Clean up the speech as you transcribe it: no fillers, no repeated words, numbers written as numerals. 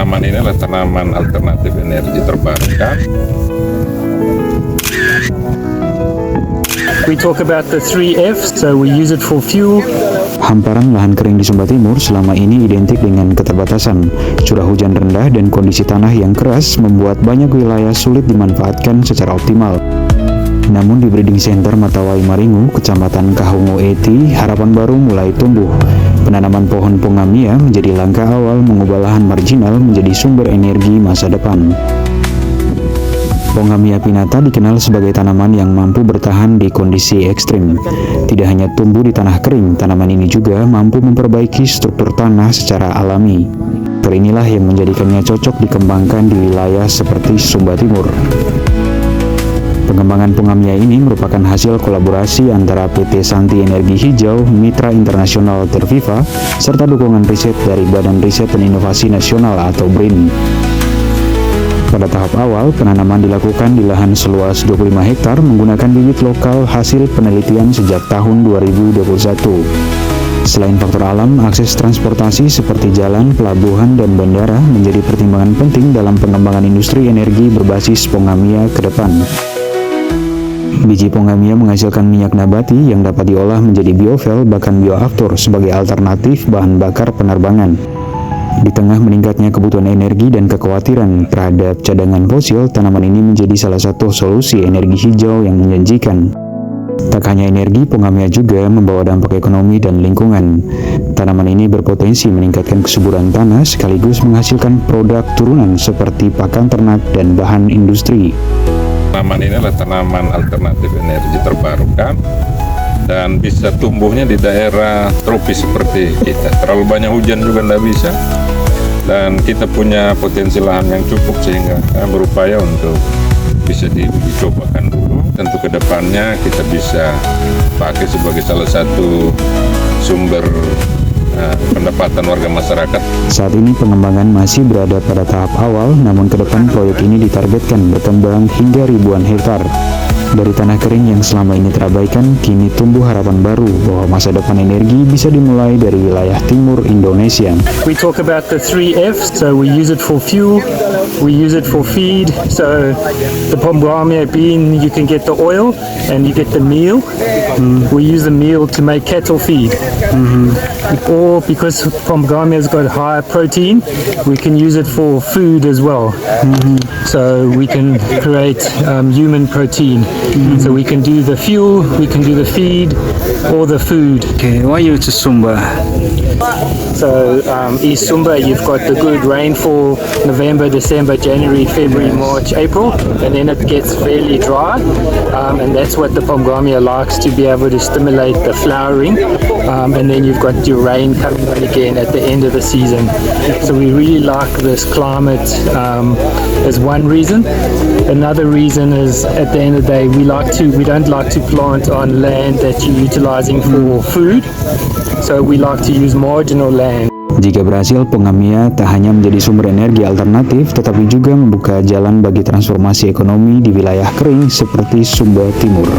Tanaman ini adalah tanaman alternatif energi terbarukan. We talk about the 3Fs, so we use it for fuel. Hamparan lahan kering di Sumba Timur selama ini identik dengan keterbatasan. Curah hujan rendah dan kondisi tanah yang keras membuat banyak wilayah sulit dimanfaatkan secara optimal. Namun di Breeding Center Matawai Maringu, Kecamatan Kahungu Eti, harapan baru mulai tumbuh. Penanaman pohon pongamia menjadi langkah awal mengubah lahan marginal menjadi sumber energi masa depan. Pongamia pinnata dikenal sebagai tanaman yang mampu bertahan di kondisi ekstrim. Tidak hanya tumbuh di tanah kering, tanaman ini juga mampu memperbaiki struktur tanah secara alami. Faktor inilah yang menjadikannya cocok dikembangkan di wilayah seperti Sumba Timur. Pengembangan pongamia ini merupakan hasil kolaborasi antara PT Santi Energi Hijau, Mitra Internasional Terviva, serta dukungan riset dari Badan Riset dan Inovasi Nasional atau BRIN. Pada tahap awal, penanaman dilakukan di lahan seluas 25 hektar menggunakan bibit lokal hasil penelitian sejak tahun 2021. Selain faktor alam, akses transportasi seperti jalan, pelabuhan, dan bandara menjadi pertimbangan penting dalam pengembangan industri energi berbasis pongamia ke depan. Biji pongamia menghasilkan minyak nabati yang dapat diolah menjadi biofuel bahkan bioaftur sebagai alternatif bahan bakar penerbangan. Di tengah meningkatnya kebutuhan energi dan kekhawatiran terhadap cadangan fosil, tanaman ini menjadi salah satu solusi energi hijau yang menjanjikan. Tak hanya energi, pongamia juga membawa dampak ekonomi dan lingkungan. Tanaman ini berpotensi meningkatkan kesuburan tanah sekaligus menghasilkan produk turunan seperti pakan ternak dan bahan industri. Tanaman ini adalah tanaman alternatif energi terbarukan dan bisa tumbuhnya di daerah tropis seperti kita. Terlalu banyak hujan juga tidak bisa, dan kita punya potensi lahan yang cukup sehingga berupaya untuk bisa diuji cobakan dulu. Tentu ke depannya kita bisa pakai sebagai salah satu sumber pendapatan warga masyarakat. Saat ini pengembangan masih berada pada tahap awal, namun ke depan proyek ini ditargetkan berkembang hingga ribuan hektar. Dari tanah kering yang selama ini terabaikan, kini tumbuh harapan baru bahwa masa depan energi bisa dimulai dari wilayah timur Indonesia. We talk about the 3Fs, so we use it for fuel, we use it for feed. So the pongamia bean, you can get the oil and you get the meal. We use the meal to make cattle feed. Or because pongamia has got high protein, we can use it for food as well. So we can create human protein. So we can do the fuel, we can do the feed, or the food. Okay, why you to Sumba? So East Sumba, you've got the good rainfall, November, December, January, February, March, April, and then it gets fairly dry, and that's what the pongamia likes, to be able to stimulate the flowering, and then you've got your rain coming on again at the end of the season. So we really like this climate as one reason. Another reason is, at the end of the day, we don't like to plant on land that you're utilizing for food, so we like to use marginal land. Jika berhasil, pongamia tak hanya menjadi sumber energi alternatif, tetapi juga membuka jalan bagi transformasi ekonomi di wilayah kering seperti Sumba Timur.